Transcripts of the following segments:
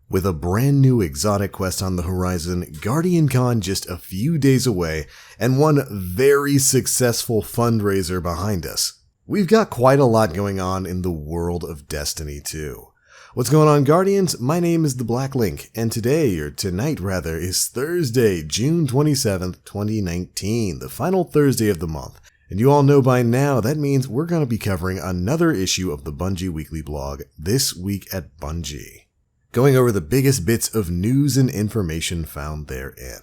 With a brand new exotic quest on the horizon, GuardianCon just a few days away, and one very successful fundraiser behind us, we've got quite a lot going on in the world of Destiny 2. What's going on, Guardians? My name is the Black Link, and tonight is Thursday, June 27th, 2019, the final Thursday of the month. And you all know by now that means we're going to be covering another issue of the Bungie Weekly Blog, This Week at Bungie, going over the biggest bits of news and information found therein.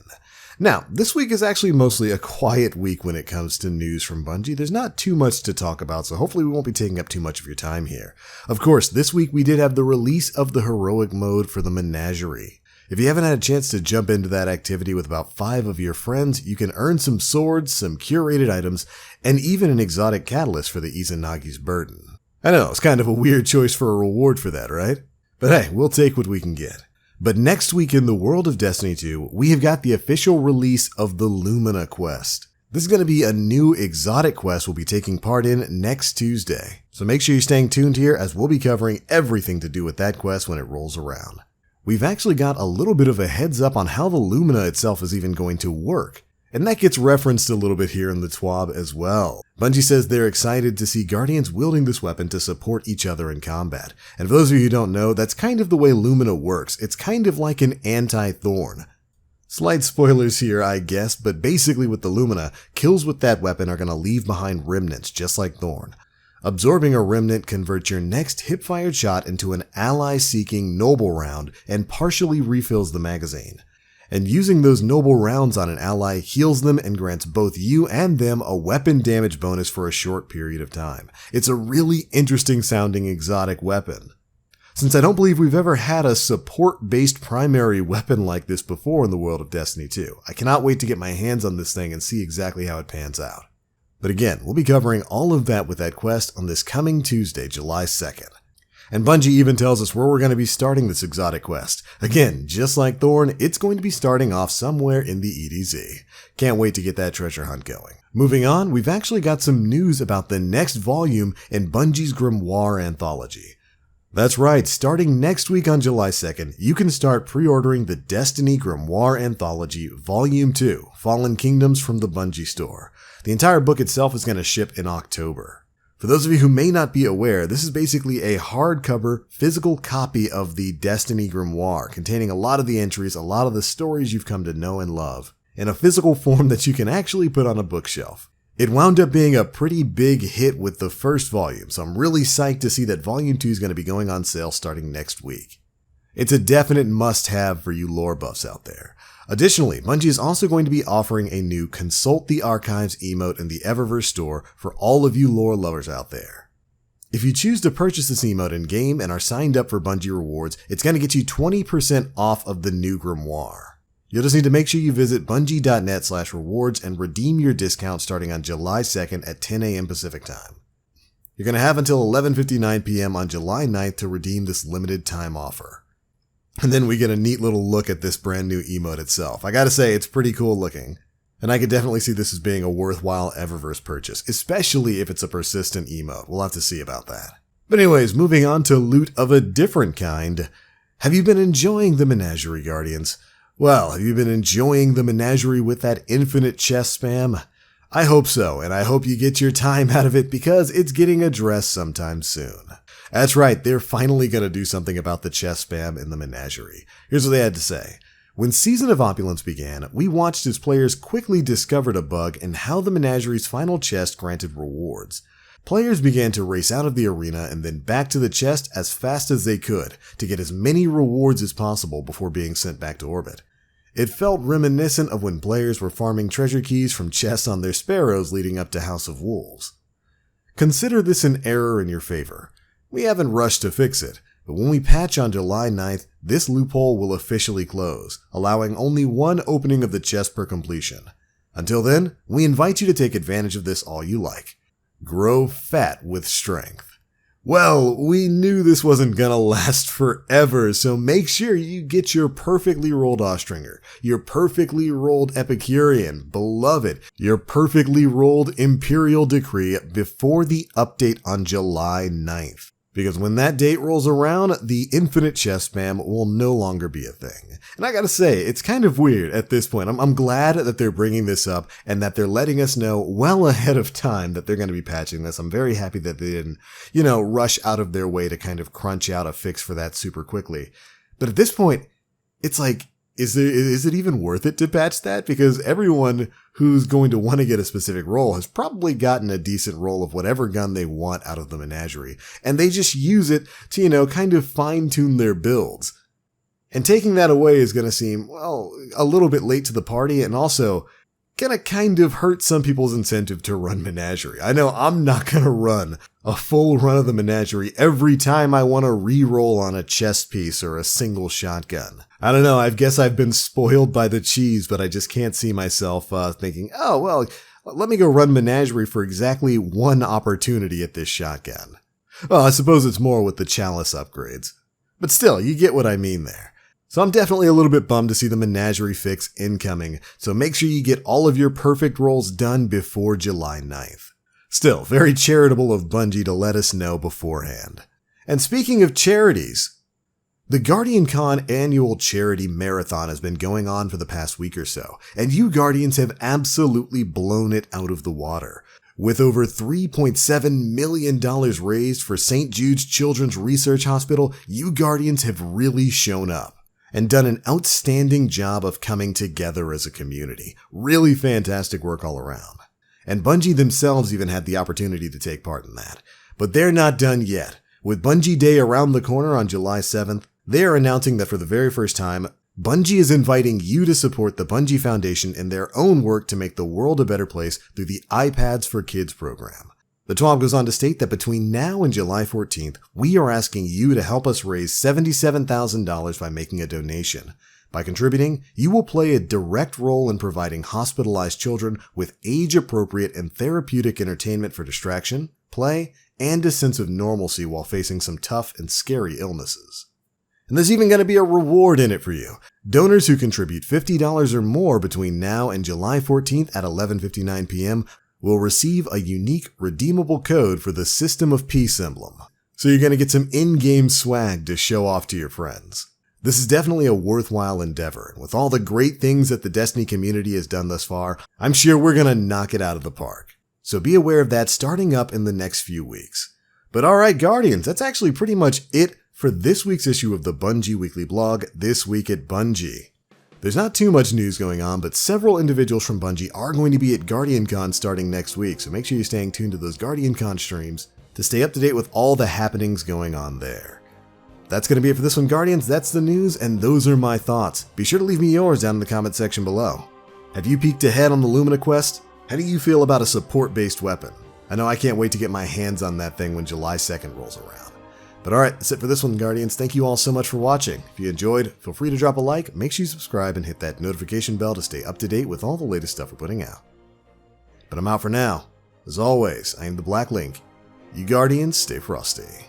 Now, this week is actually mostly a quiet week when it comes to news from Bungie. There's not too much to talk about, so hopefully we won't be taking up too much of your time here. Of course, this week we did have the release of the heroic mode for the Menagerie. If you haven't had a chance to jump into that activity with about 5 of your friends, you can earn some swords, some curated items, and even an exotic catalyst for the Izanagi's Burden. I know, it's kind of a weird choice for a reward for that, right? But hey, we'll take what we can get. But next week in the world of Destiny 2, we have got the official release of the Lumina quest. This is going to be a new exotic quest we'll be taking part in next Tuesday. So make sure you're staying tuned here as we'll be covering everything to do with that quest when it rolls around. We've actually got a little bit of a heads up on how the Lumina itself is even going to work. And that gets referenced a little bit here in the TWAB as well. Bungie says they're excited to see Guardians wielding this weapon to support each other in combat. And for those of you who don't know, that's kind of the way Lumina works. It's kind of like an anti-Thorn. Slight spoilers here, I guess, but basically with the Lumina, kills with that weapon are going to leave behind remnants just like Thorn. Absorbing a remnant converts your next hip-fired shot into an ally-seeking noble round and partially refills the magazine. And using those noble rounds on an ally heals them and grants both you and them a weapon damage bonus for a short period of time. It's a really interesting sounding exotic weapon. Since I don't believe we've ever had a support-based primary weapon like this before in the world of Destiny 2, I cannot wait to get my hands on this thing and see exactly how it pans out. But again, we'll be covering all of that with that quest on this coming Tuesday, July 2nd. And Bungie even tells us where we're going to be starting this exotic quest. Again, just like Thorn, it's going to be starting off somewhere in the EDZ. Can't wait to get that treasure hunt going. Moving on, we've actually got some news about the next volume in Bungie's Grimoire anthology. That's right, starting next week on July 2nd, you can start pre-ordering the Destiny Grimoire Anthology Volume 2, Fallen Kingdoms from the Bungie store. The entire book itself is going to ship in October. For those of you who may not be aware, this is basically a hardcover, physical copy of the Destiny Grimoire, containing a lot of the entries, a lot of the stories you've come to know and love, in a physical form that you can actually put on a bookshelf. It wound up being a pretty big hit with the first volume, so I'm really psyched to see that Volume 2 is going to be going on sale starting next week. It's a definite must-have for you lore buffs out there. Additionally, Bungie is also going to be offering a new Consult the Archives emote in the Eververse store for all of you lore lovers out there. If you choose to purchase this emote in-game and are signed up for Bungie rewards, it's going to get you 20% off of the new Grimoire. You'll just need to make sure you visit bungie.net/rewards and redeem your discount starting on July 2nd at 10 a.m. Pacific time. You're going to have until 11:59 p.m. on July 9th to redeem this limited time offer. And then we get a neat little look at this brand new emote itself. I gotta say, it's pretty cool looking. And I could definitely see this as being a worthwhile Eververse purchase, especially if it's a persistent emote. We'll have to see about that. But anyways, moving on to loot of a different kind. Have you been enjoying the Menagerie, Guardians? Well, have you been enjoying the Menagerie with that infinite chest spam? I hope so, and I hope you get your time out of it because it's getting addressed sometime soon. That's right, they're finally going to do something about the chest spam in the Menagerie. Here's what they had to say. When Season of Opulence began, we watched as players quickly discovered a bug in how the Menagerie's final chest granted rewards. Players began to race out of the arena and then back to the chest as fast as they could to get as many rewards as possible before being sent back to orbit. It felt reminiscent of when players were farming treasure keys from chests on their sparrows leading up to House of Wolves. Consider this an error in your favor. We haven't rushed to fix it, but when we patch on July 9th, this loophole will officially close, allowing only one opening of the chest per completion. Until then, we invite you to take advantage of this all you like. Grow fat with strength. Well, we knew this wasn't gonna last forever, so make sure you get your perfectly rolled Austringer, your perfectly rolled Epicurean, beloved, your perfectly rolled Imperial Decree before the update on July 9th. Because when that date rolls around, the infinite chest spam will no longer be a thing. And I gotta say, it's kind of weird at this point. I'm glad that they're bringing this up and that they're letting us know well ahead of time that they're going to be patching this. I'm very happy that they didn't, rush out of their way to kind of crunch out a fix for that super quickly. But at this point, it's like, is it even worth it to patch that? Because everyone who's going to want to get a specific roll has probably gotten a decent roll of whatever gun they want out of the Menagerie. And they just use it to, kind of fine-tune their builds. And taking that away is going to seem, well, a little bit late to the party, and also gonna kind of hurt some people's incentive to run Menagerie. I know I'm not gonna run a full run of the Menagerie every time I want to re-roll on a chest piece or a single shotgun. I don't know, I guess I've been spoiled by the cheese, but I just can't see myself thinking, oh, well, let me go run Menagerie for exactly one opportunity at this shotgun. Well, I suppose it's more with the Chalice upgrades. But still, you get what I mean there. So I'm definitely a little bit bummed to see the Menagerie fix incoming, so make sure you get all of your perfect rolls done before July 9th. Still, very charitable of Bungie to let us know beforehand. And speaking of charities, the GuardianCon annual charity marathon has been going on for the past week or so, and you Guardians have absolutely blown it out of the water. With over $3.7 million raised for St. Jude's Children's Research Hospital, you Guardians have really shown up and done an outstanding job of coming together as a community. Really fantastic work all around. And Bungie themselves even had the opportunity to take part in that. But they're not done yet. With Bungie Day around the corner on July 7th, they are announcing that for the very first time, Bungie is inviting you to support the Bungie Foundation in their own work to make the world a better place through the iPads for Kids program. The TWAB goes on to state that between now and July 14th, we are asking you to help us raise $77,000 by making a donation. By contributing, you will play a direct role in providing hospitalized children with age-appropriate and therapeutic entertainment for distraction, play, and a sense of normalcy while facing some tough and scary illnesses. And there's even going to be a reward in it for you. Donors who contribute $50 or more between now and July 14th at 11:59 p.m. will receive a unique redeemable code for the System of Peace emblem. So you're going to get some in-game swag to show off to your friends. This is definitely a worthwhile endeavor, and with all the great things that the Destiny community has done thus far, I'm sure we're going to knock it out of the park. So be aware of that starting up in the next few weeks. But alright Guardians, that's actually pretty much it for this week's issue of the Bungie Weekly Blog, This Week at Bungie. There's not too much news going on, but several individuals from Bungie are going to be at GuardianCon starting next week, so make sure you're staying tuned to those GuardianCon streams to stay up to date with all the happenings going on there. That's going to be it for this one, Guardians. That's the news, and those are my thoughts. Be sure to leave me yours down in the comment section below. Have you peeked ahead on the Lumina quest? How do you feel about a support-based weapon? I know I can't wait to get my hands on that thing when July 2nd rolls around. But alright, that's it for this one, Guardians. Thank you all so much for watching. If you enjoyed, feel free to drop a like, make sure you subscribe, and hit that notification bell to stay up to date with all the latest stuff we're putting out. But I'm out for now. As always, I am the Black Link. You Guardians, stay frosty.